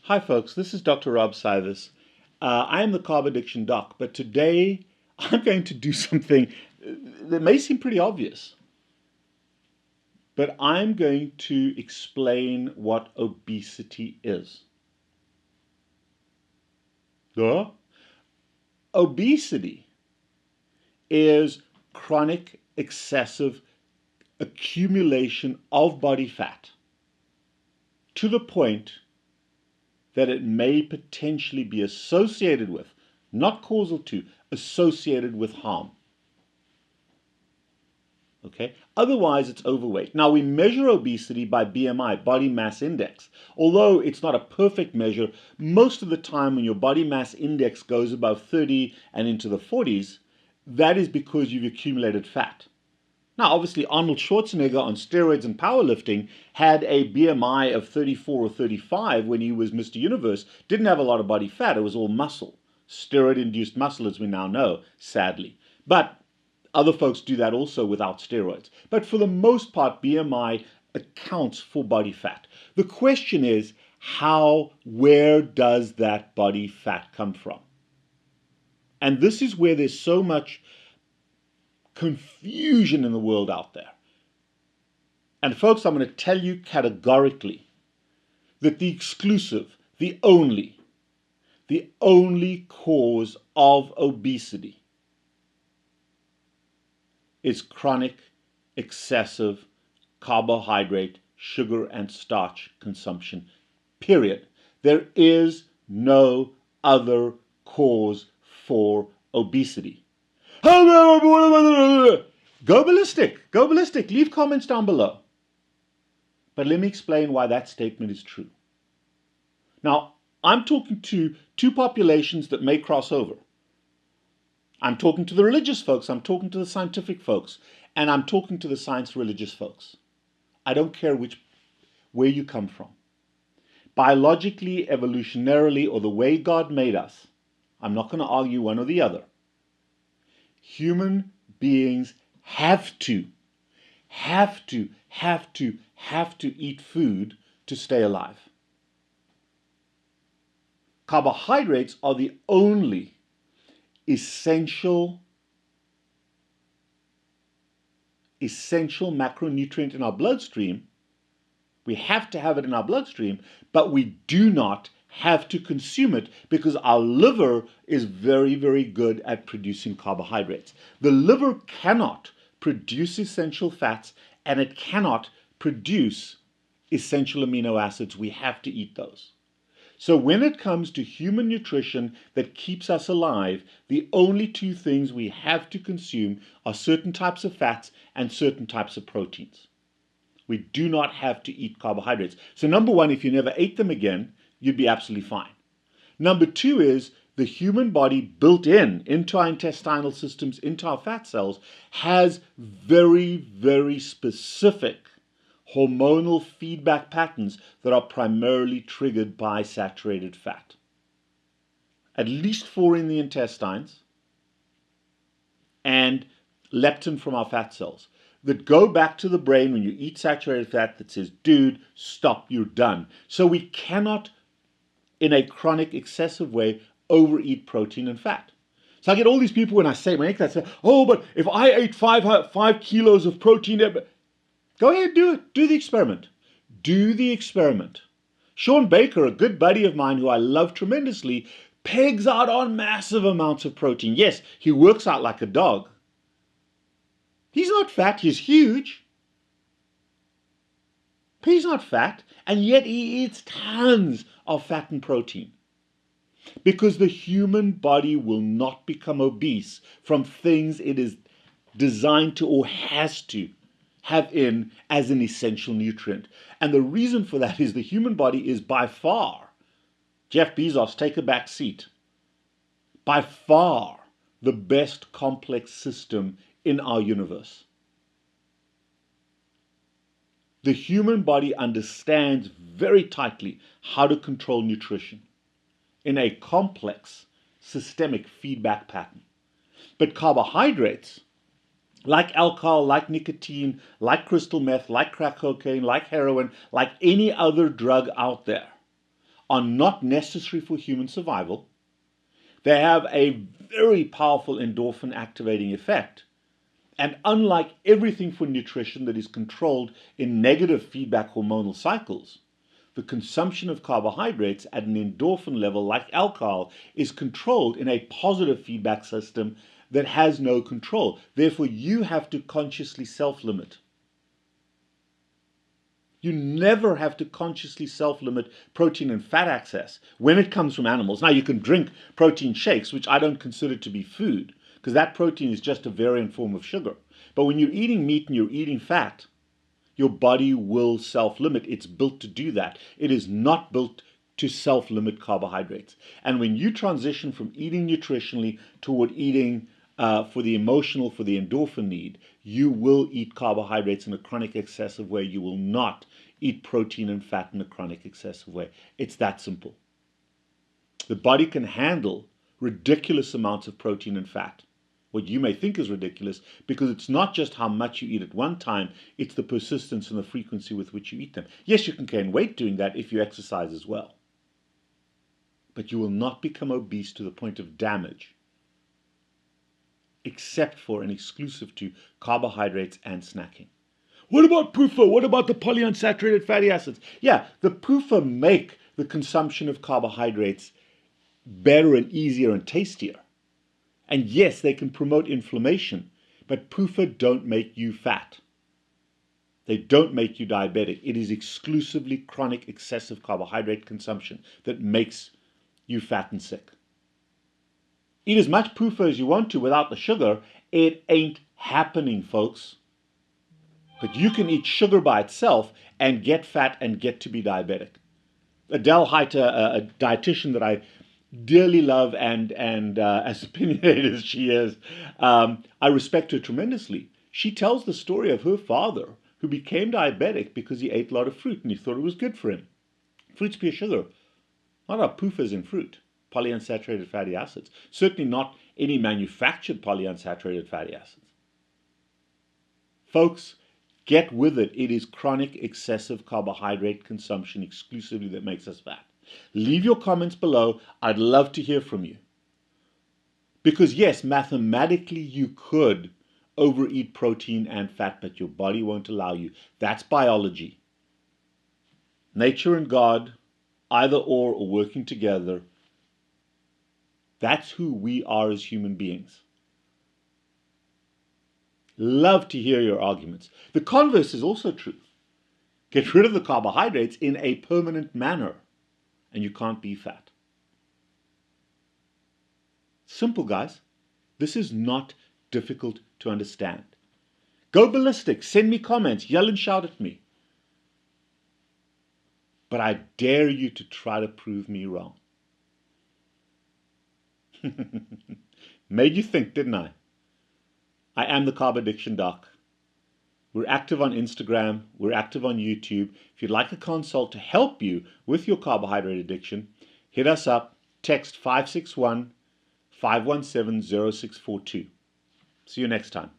Hi folks, this is Dr. Rob Sivers. I am the Carb Addiction Doc, but today I'm going to do something that may seem pretty obvious, but I'm going to explain what obesity is. Obesity is chronic excessive accumulation of body fat to the point that it may potentially be associated with, not causal to, associated with harm. Okay? Otherwise, it's overweight. Now, we measure obesity by BMI, body mass index. Although it's not a perfect measure, most of the time when your body mass index goes above 30 and into the 40s, that is because you've accumulated fat. Now, obviously, Arnold Schwarzenegger on steroids and powerlifting had a BMI of 34 or 35 when he was Mr. Universe, didn't have a lot of body fat, it was all muscle. Steroid-induced muscle, as we now know, sadly. But other folks do that also without steroids. But for the most part, BMI accounts for body fat. The question is, where does that body fat come from? And this is where there's so much confusion in the world out there. And folks, I'm going to tell you categorically that the exclusive, the only cause of obesity is chronic, excessive carbohydrate, sugar, and starch consumption, period. There is no other cause for obesity. Go ballistic, leave comments down below. But let me explain why that statement is true. Now, I'm talking to two populations that may cross over. I'm talking to the religious folks, I'm talking to the scientific folks, and I'm talking to the science religious folks. I don't care where you come from. Biologically, evolutionarily, or the way God made us, I'm not going to argue one or the other. Human beings have to eat food to stay alive. Carbohydrates are the only essential macronutrient in our bloodstream. We have to have it in our bloodstream, but we do not have to consume it because our liver is very, very good at producing carbohydrates. The liver cannot produce essential fats and it cannot produce essential amino acids. We have to eat those. So when it comes to human nutrition that keeps us alive, the only two things we have to consume are certain types of fats and certain types of proteins. We do not have to eat carbohydrates. So number one, if you never ate them again, you'd be absolutely fine. Number two is the human body built into our intestinal systems, into our fat cells, has very, very specific hormonal feedback patterns that are primarily triggered by saturated fat. At least 4 in the intestines, and leptin from our fat cells that go back to the brain when you eat saturated fat that says, dude, stop, you're done. So we cannot, in a chronic, excessive way, overeat protein and fat. So I get all these people when I say, oh, but if I ate 5 kilos of protein, go ahead, do it. Do the experiment. Do the experiment. Sean Baker, a good buddy of mine who I love tremendously, pegs out on massive amounts of protein. Yes, he works out like a dog. He's not fat, he's huge. But he's not fat, and yet he eats tons of fat and protein. Because the human body will not become obese from things it is designed to or has to have in as an essential nutrient. And the reason for that is the human body is by far, Jeff Bezos, take a back seat, by far the best complex system in our universe. The human body understands very tightly how to control nutrition in a complex systemic feedback pattern. But carbohydrates, like alcohol, like nicotine, like crystal meth, like crack cocaine, like heroin, like any other drug out there, are not necessary for human survival. They have a very powerful endorphin activating effect. And unlike everything for nutrition that is controlled in negative feedback hormonal cycles, the consumption of carbohydrates at an endorphin level, like alcohol, is controlled in a positive feedback system that has no control. Therefore, you have to consciously self-limit. You never have to consciously self-limit protein and fat access when it comes from animals. Now, you can drink protein shakes, which I don't consider to be food, because that protein is just a variant form of sugar. But when you're eating meat and you're eating fat, your body will self-limit. It's built to do that. It is not built to self-limit carbohydrates. And when you transition from eating nutritionally toward eating for the emotional, for the endorphin need, you will eat carbohydrates in a chronic excessive way. You will not eat protein and fat in a chronic excessive way. It's that simple. The body can handle ridiculous amounts of protein and fat. What you may think is ridiculous, because it's not just how much you eat at one time, it's the persistence and the frequency with which you eat them. Yes, you can gain weight doing that if you exercise as well. But you will not become obese to the point of damage, except for and exclusive to carbohydrates and snacking. What about PUFA? What about the polyunsaturated fatty acids? Yeah, the PUFA make the consumption of carbohydrates better and easier and tastier. And yes, they can promote inflammation, but PUFA don't make you fat. They don't make you diabetic. It is exclusively chronic excessive carbohydrate consumption that makes you fat and sick. Eat as much PUFA as you want to without the sugar. It ain't happening, folks. But you can eat sugar by itself and get fat and get to be diabetic. Adele Heiter, a dietitian that I dearly love and as opinionated as she is, I respect her tremendously. She tells the story of her father who became diabetic because he ate a lot of fruit and he thought it was good for him. Fruit's pure sugar. Not our PUFAs in fruit, polyunsaturated fatty acids. Certainly not any manufactured polyunsaturated fatty acids. Folks, get with it. It is chronic excessive carbohydrate consumption exclusively that makes us fat. Leave your comments below. I'd love to hear from you. Because yes, mathematically you could overeat protein and fat, but your body won't allow you. That's biology. Nature and God, either or working together. That's who we are as human beings. Love to hear your arguments. The converse is also true. Get rid of the carbohydrates in a permanent manner, and you can't be fat. Simple, guys. This is not difficult to understand. Go ballistic. Send me comments. Yell and shout at me. But I dare you to try to prove me wrong. Made you think, didn't I? I am the Carb Addiction Doc. We're active on Instagram. We're active on YouTube. If you'd like a consult to help you with your carbohydrate addiction, hit us up. Text 561-517-0642. See you next time.